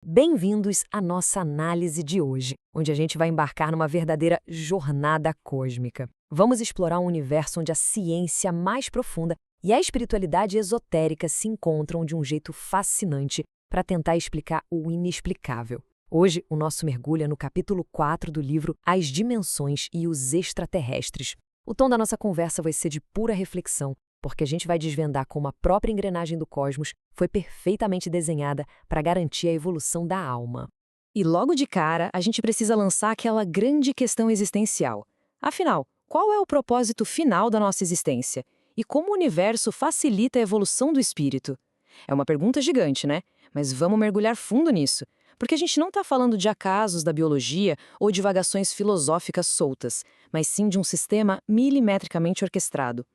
Bem-vindos à nossa análise de hoje, onde a gente vai embarcar numa verdadeira jornada cósmica. Vamos explorar um universo onde a ciência mais profunda e a espiritualidade esotérica se encontram de um jeito fascinante para tentar explicar o inexplicável. Hoje, o nosso mergulho é no capítulo 4 do livro As Dimensões e os Extraterrestres. O tom da nossa conversa vai ser de pura reflexão, porque a gente vai desvendar como a própria engrenagem do cosmos foi perfeitamente desenhada para garantir a evolução da alma. E logo de cara, a gente precisa lançar aquela grande questão existencial. Afinal, qual é o propósito final da nossa existência? E como o universo facilita a evolução do espírito? É uma pergunta gigante, né? Mas vamos mergulhar fundo nisso, porque a gente não está falando de acasos da biologia ou divagações filosóficas soltas, mas sim de um sistema milimetricamente orquestrado.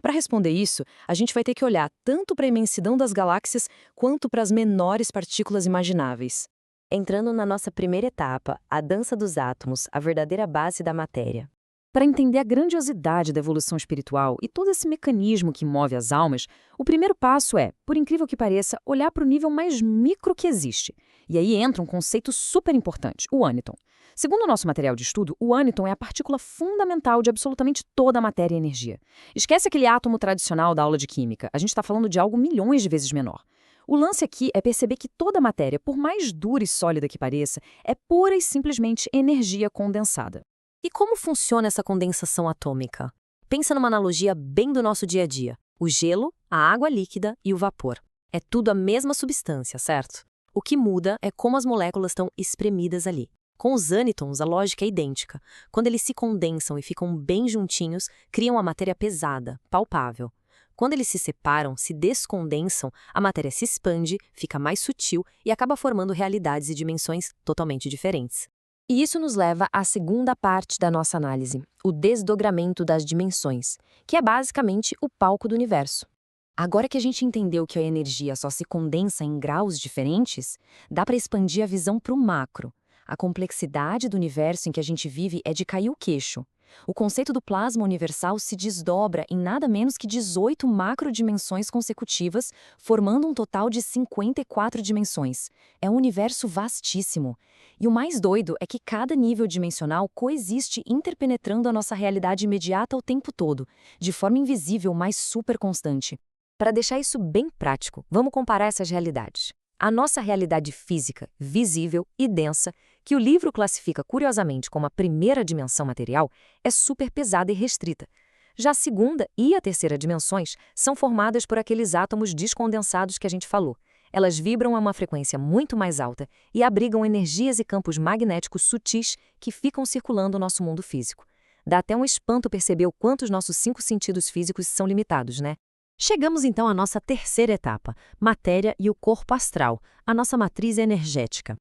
Para responder isso, a gente vai ter que olhar tanto para a imensidão das galáxias quanto para as menores partículas imagináveis. Entrando na nossa primeira etapa, a dança dos átomos, a verdadeira base da matéria. Para entender a grandiosidade da evolução espiritual e todo esse mecanismo que move as almas, o primeiro passo é, por incrível que pareça, olhar para o nível mais micro que existe. E aí entra um conceito super importante, o âniton. Segundo o nosso material de estudo, o âniton é a partícula fundamental de absolutamente toda a matéria e energia. Esquece aquele átomo tradicional da aula de química, a gente está falando de algo milhões de vezes menor. O lance aqui é perceber que toda a matéria, por mais dura e sólida que pareça, é pura e simplesmente energia condensada. E como funciona essa condensação atômica? Pensa numa analogia bem do nosso dia a dia. O gelo, a água líquida e o vapor. É tudo a mesma substância, certo? O que muda é como as moléculas estão espremidas ali. Com os ânitons, a lógica é idêntica. Quando eles se condensam e ficam bem juntinhos, criam a matéria pesada, palpável. Quando eles se separam, se descondensam, a matéria se expande, fica mais sutil e acaba formando realidades e dimensões totalmente diferentes. E isso nos leva à segunda parte da nossa análise, o desdobramento das dimensões, que é basicamente o palco do universo. Agora que a gente entendeu que a energia só se condensa em graus diferentes, dá para expandir a visão para o macro. A complexidade do universo em que a gente vive é de cair o queixo. O conceito do plasma universal se desdobra em nada menos que 18 macrodimensões consecutivas, formando um total de 54 dimensões. É um universo vastíssimo. E o mais doido é que cada nível dimensional coexiste interpenetrando a nossa realidade imediata o tempo todo, de forma invisível, mas super constante. Para deixar isso bem prático, vamos comparar essas realidades. A nossa realidade física, visível e densa, que o livro classifica curiosamente como a primeira dimensão material, é super pesada e restrita. Já a segunda e a terceira dimensões são formadas por aqueles átomos descondensados que a gente falou. Elas vibram a uma frequência muito mais alta e abrigam energias e campos magnéticos sutis que ficam circulando o nosso mundo físico. Dá até um espanto perceber o quanto os nossos 5 sentidos físicos são limitados, né? Chegamos então à nossa terceira etapa, matéria e o corpo astral, a nossa matriz energética.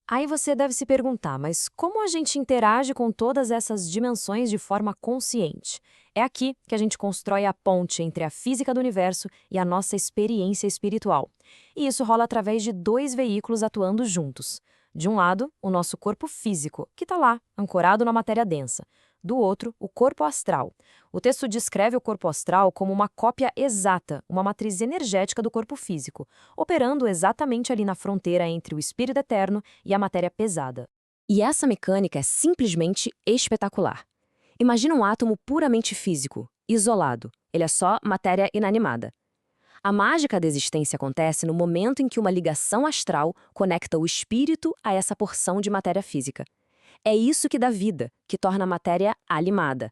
Aí você deve se perguntar, mas como a gente interage com todas essas dimensões de forma consciente? É aqui que a gente constrói a ponte entre a física do universo e a nossa experiência espiritual. E isso rola através de 2 veículos atuando juntos. De um lado, o nosso corpo físico, que está lá, ancorado na matéria densa. Do outro, o corpo astral. O texto descreve o corpo astral como uma cópia exata, uma matriz energética do corpo físico, operando exatamente ali na fronteira entre o espírito eterno e a matéria pesada. E essa mecânica é simplesmente espetacular. Imagina um átomo puramente físico, isolado. Ele é só matéria inanimada. A mágica da existência acontece no momento em que uma ligação astral conecta o espírito a essa porção de matéria física. É isso que dá vida, que torna a matéria animada.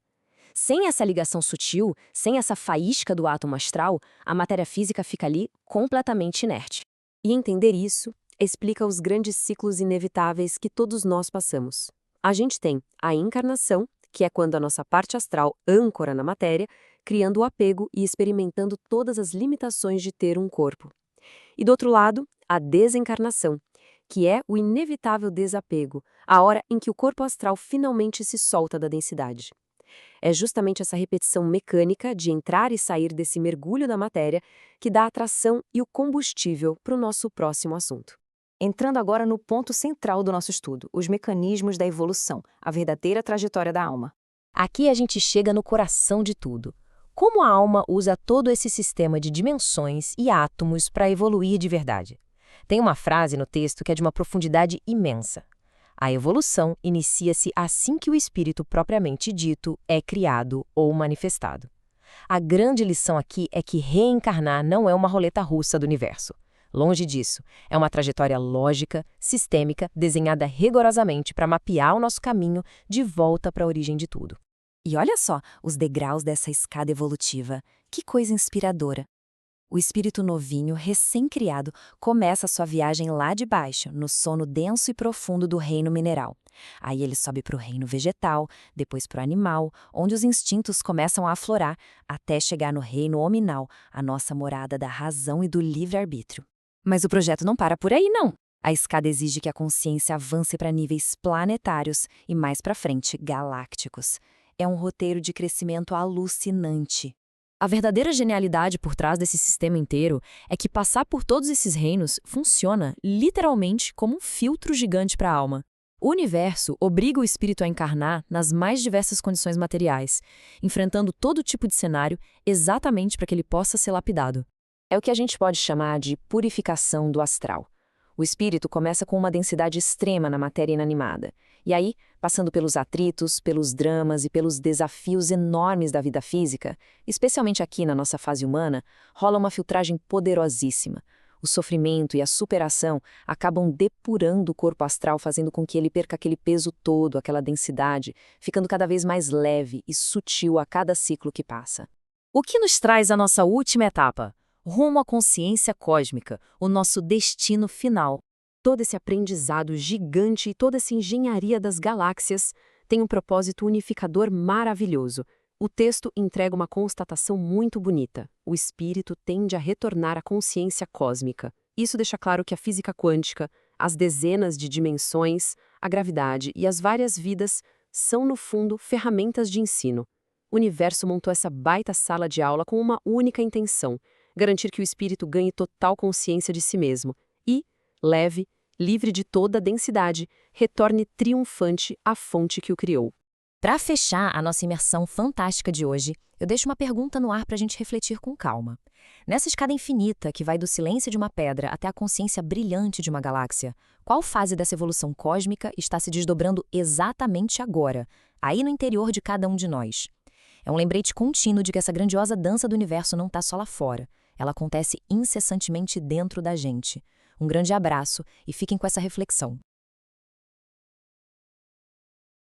Sem essa ligação sutil, sem essa faísca do átomo astral, a matéria física fica ali completamente inerte. E entender isso explica os grandes ciclos inevitáveis que todos nós passamos. A gente tem a encarnação, que é quando a nossa parte astral âncora na matéria, criando o apego e experimentando todas as limitações de ter um corpo. E do outro lado, a desencarnação, que é o inevitável desapego, a hora em que o corpo astral finalmente se solta da densidade. É justamente essa repetição mecânica de entrar e sair desse mergulho da matéria que dá a atração e o combustível para o nosso próximo assunto. Entrando agora no ponto central do nosso estudo, os mecanismos da evolução, a verdadeira trajetória da alma. Aqui a gente chega no coração de tudo. Como a alma usa todo esse sistema de dimensões e átomos para evoluir de verdade? Tem uma frase no texto que é de uma profundidade imensa. A evolução inicia-se assim que o espírito propriamente dito é criado ou manifestado. A grande lição aqui é que reencarnar não é uma roleta russa do universo. Longe disso, é uma trajetória lógica, sistêmica, desenhada rigorosamente para mapear o nosso caminho de volta para a origem de tudo. E olha só os degraus dessa escada evolutiva. Que coisa inspiradora! O espírito novinho, recém-criado, começa sua viagem lá de baixo, no sono denso e profundo do reino mineral. Aí ele sobe para o reino vegetal, depois para o animal, onde os instintos começam a aflorar, até chegar no reino hominal, a nossa morada da razão e do livre-arbítrio. Mas o projeto não para por aí, não. A escada exige que a consciência avance para níveis planetários e, mais para frente, galácticos. É um roteiro de crescimento alucinante. A verdadeira genialidade por trás desse sistema inteiro é que passar por todos esses reinos funciona, literalmente, como um filtro gigante para a alma. O universo obriga o espírito a encarnar nas mais diversas condições materiais, enfrentando todo tipo de cenário exatamente para que ele possa ser lapidado. É o que a gente pode chamar de purificação do astral. O espírito começa com uma densidade extrema na matéria inanimada, e aí, passando pelos atritos, pelos dramas e pelos desafios enormes da vida física, especialmente aqui na nossa fase humana, rola uma filtragem poderosíssima. O sofrimento e a superação acabam depurando o corpo astral, fazendo com que ele perca aquele peso todo, aquela densidade, ficando cada vez mais leve e sutil a cada ciclo que passa. O que nos traz à nossa última etapa? Rumo à consciência cósmica, o nosso destino final. Todo esse aprendizado gigante e toda essa engenharia das galáxias tem um propósito unificador maravilhoso. O texto entrega uma constatação muito bonita. O espírito tende a retornar à consciência cósmica. Isso deixa claro que a física quântica, as dezenas de dimensões, a gravidade e as várias vidas são, no fundo, ferramentas de ensino. O universo montou essa baita sala de aula com uma única intenção: garantir que o espírito ganhe total consciência de si mesmo e, leve, livre de toda a densidade, retorne triunfante à fonte que o criou. Para fechar a nossa imersão fantástica de hoje, eu deixo uma pergunta no ar para a gente refletir com calma. Nessa escada infinita que vai do silêncio de uma pedra até a consciência brilhante de uma galáxia, qual fase dessa evolução cósmica está se desdobrando exatamente agora, aí no interior de cada um de nós? É um lembrete contínuo de que essa grandiosa dança do universo não está só lá fora. Ela acontece incessantemente dentro da gente. Um grande abraço e fiquem com essa reflexão.